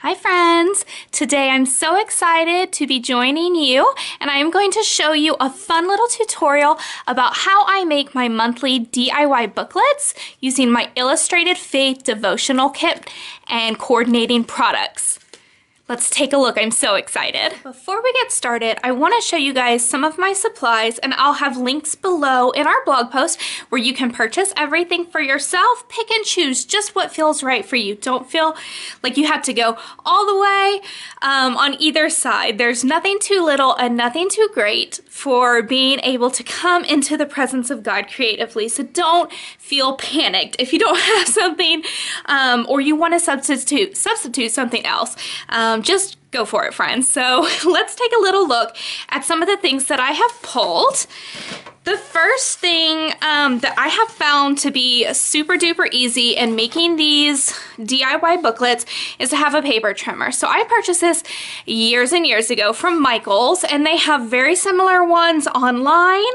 Hi friends! Today I'm so excited to be joining you and I am going to show you a fun little tutorial about how I make my monthly DIY booklets using my Illustrated Faith devotional kit and coordinating products. Let's take a look. I'm so excited. Before we get started, I want to show you guys some of my supplies, and I'll have links below in our blog post where you can purchase everything for yourself. Pick and choose just what feels right for you. Don't feel like you have to go all the way on either side. There's nothing too little and nothing too great for being able to come into the presence of God creatively. So don't feel panicked if you don't have something or you want to substitute something else. Just go for it, friends. So let's take a little look at some of the things that I have pulled. The first thing that I have found to be super duper easy in making these DIY booklets is to have a paper trimmer. So I purchased this years and years ago from Michael's, and they have very similar ones online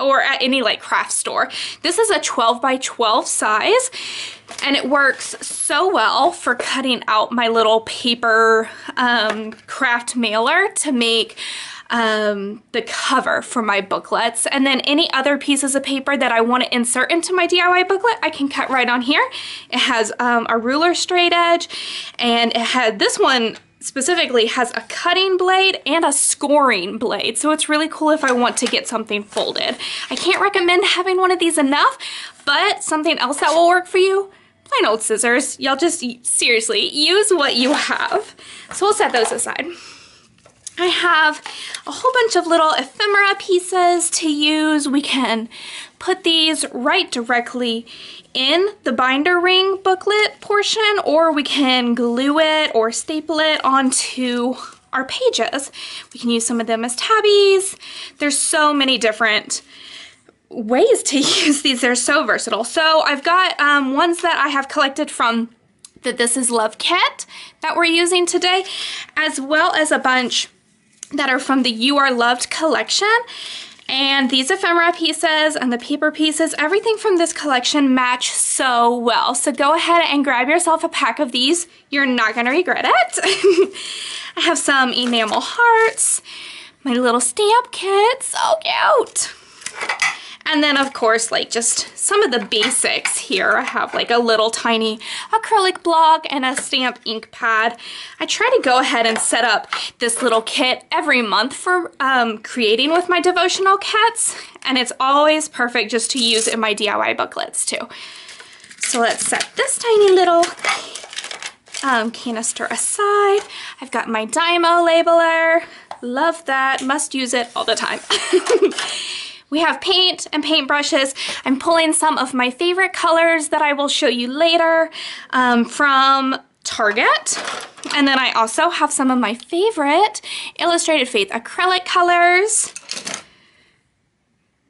or at any like craft store. This is a 12 by 12 size, and it works so well for cutting out my little paper craft mailer to make the cover for my booklets, and then any other pieces of paper that I want to insert into my DIY booklet I can cut right on here. It has a ruler straight edge, and this one specifically has a cutting blade and a scoring blade, so it's really cool if I want to get something folded. I can't recommend having one of these enough, but something else that will work for you, plain old scissors. Y'all just seriously use what you have. So we'll set those aside. I have a whole bunch of little ephemera pieces to use. We can put these right directly in the binder ring booklet portion, or we can glue it or staple it onto our pages. We can use some of them as tabbies. There's so many different ways to use these. They're so versatile. So I've got ones that I have collected from the This Is Love kit that we're using today, as well as a bunch that are from the You Are Loved collection. And these ephemera pieces and the paper pieces, everything from this collection match so well. So go ahead and grab yourself a pack of these. You're not gonna regret it. I have some enamel hearts, my little stamp kit, so cute. And then of course, like just some of the basics here. I have like a little tiny acrylic block and a stamp ink pad. I try to go ahead and set up this little kit every month for creating with my devotional kits, and it's always perfect just to use in my DIY booklets too. So let's set this tiny little canister aside. I've got my Dymo labeler. Love that, must use it all the time. We have paint and paint brushes. I'm pulling some of my favorite colors that I will show you later from Target. And then I also have some of my favorite Illustrated Faith acrylic colors.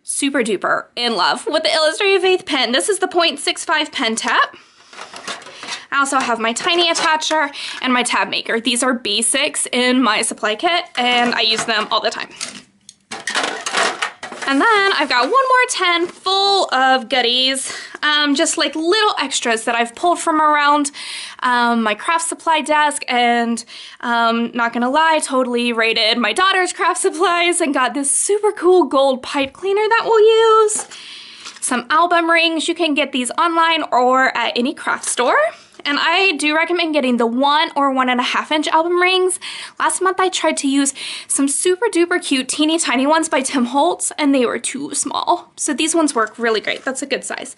Super duper in love with the Illustrated Faith pen. This is the 0.65 pen tap. I also have my tiny attacher and my tab maker. These are basics in my supply kit, and I use them all the time. And then I've got one more 10 full of goodies, just like little extras that I've pulled from around my craft supply desk, and not gonna lie, totally raided my daughter's craft supplies and got this super cool gold pipe cleaner that we'll use. Some album rings. You can get these online or at any craft store. And I do recommend getting the 1 or 1.5 inch album rings. Last month I tried to use some super duper cute teeny tiny ones by Tim Holtz, and they were too small. So these ones work really great. That's a good size.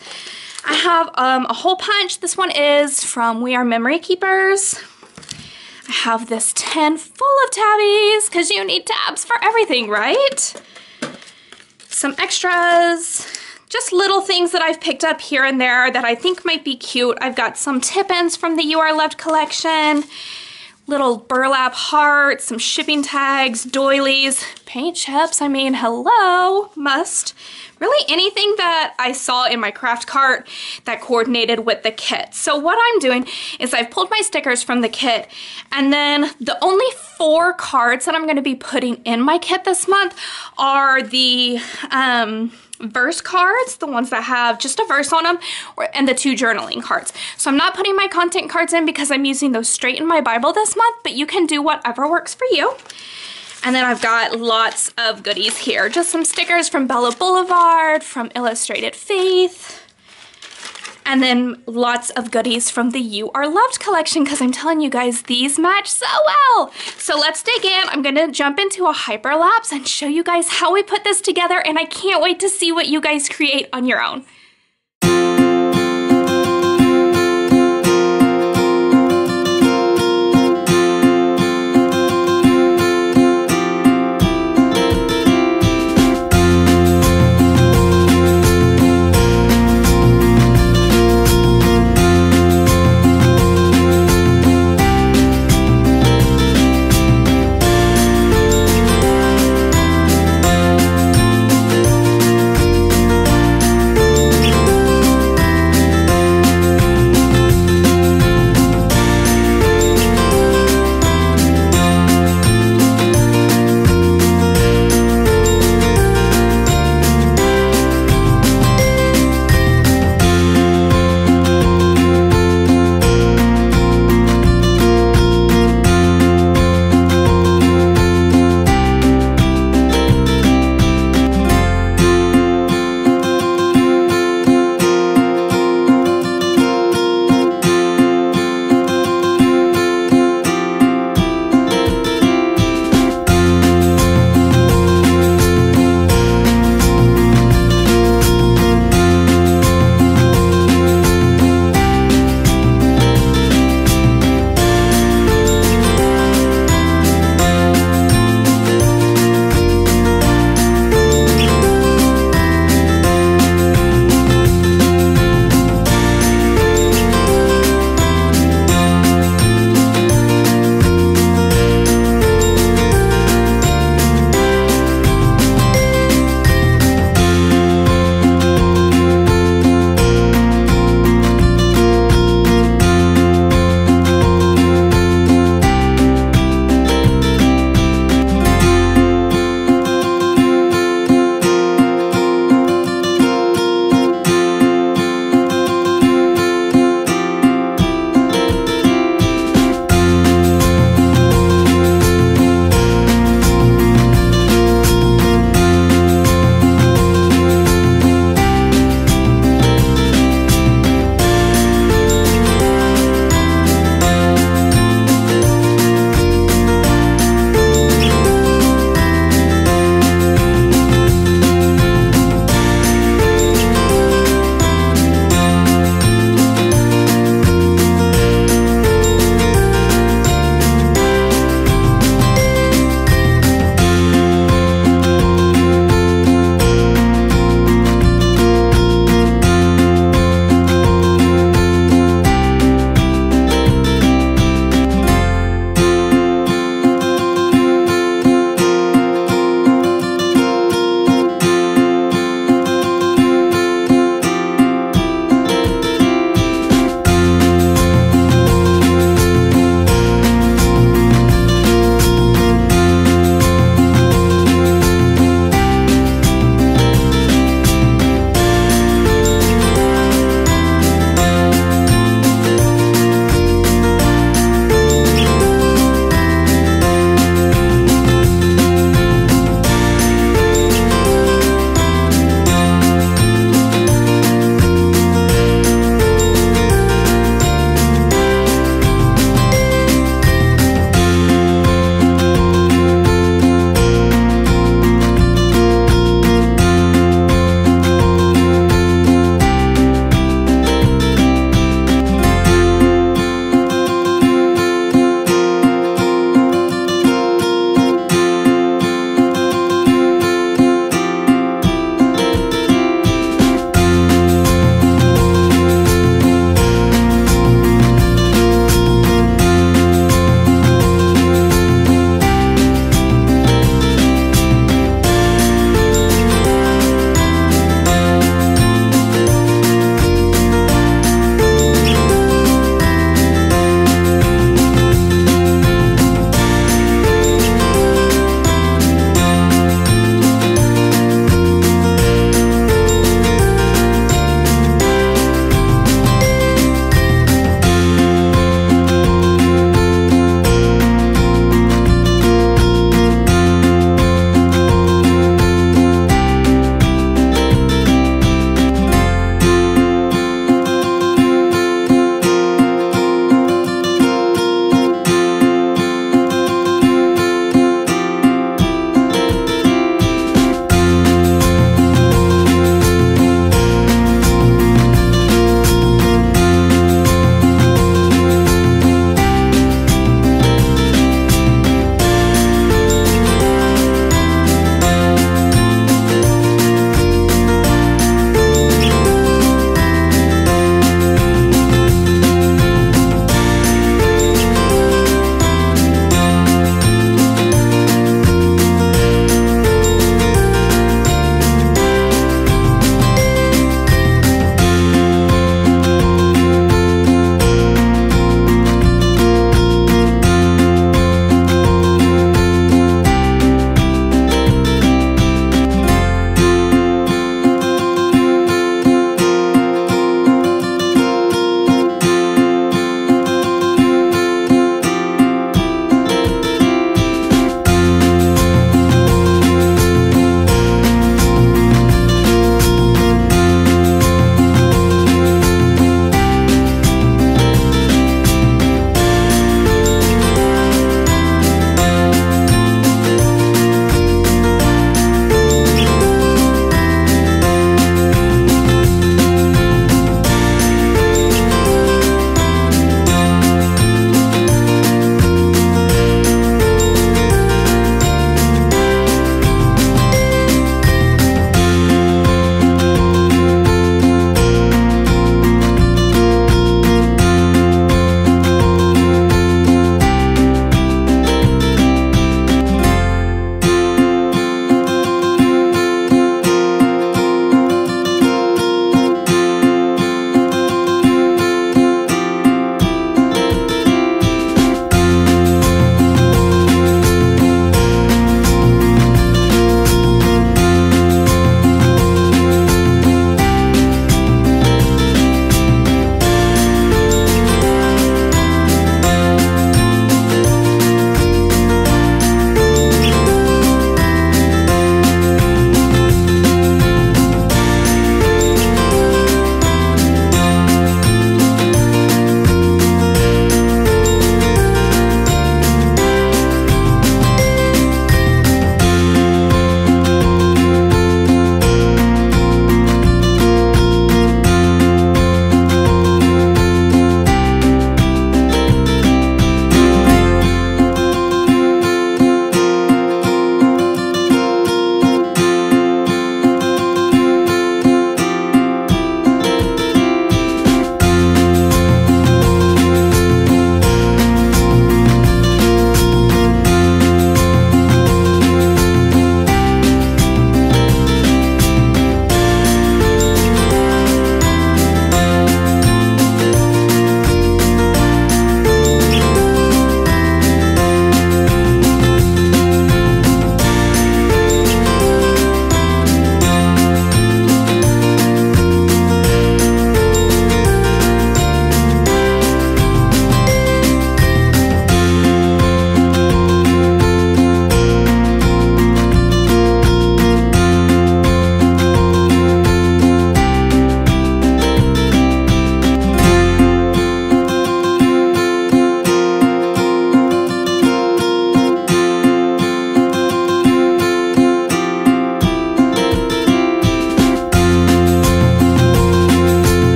I have a hole punch. This one is from We Are Memory Keepers. I have this tin full of tabbies, because you need tabs for everything, right? Some extras. Just little things that I've picked up here and there that I think might be cute. I've got some tip-ins from the You Are Loved collection, little burlap hearts, some shipping tags, doilies, paint chips. I mean, hello, must. really anything that I saw in my craft cart that coordinated with the kit. So what I'm doing is I've pulled my stickers from the kit, and then the only 4 cards that I'm going to be putting in my kit this month are the verse cards, the ones that have just a verse on them, and the 2 journaling cards. So I'm not putting my content cards in because I'm using those straight in my Bible this month, but you can do whatever works for you. And then I've got lots of goodies here. Just some stickers from Blvd, from Illustrated Faith, and then lots of goodies from the You Are Loved collection, because I'm telling you guys, these match so well. So let's dig in. I'm gonna jump into a hyperlapse and show you guys how we put this together, and I can't wait to see what you guys create on your own.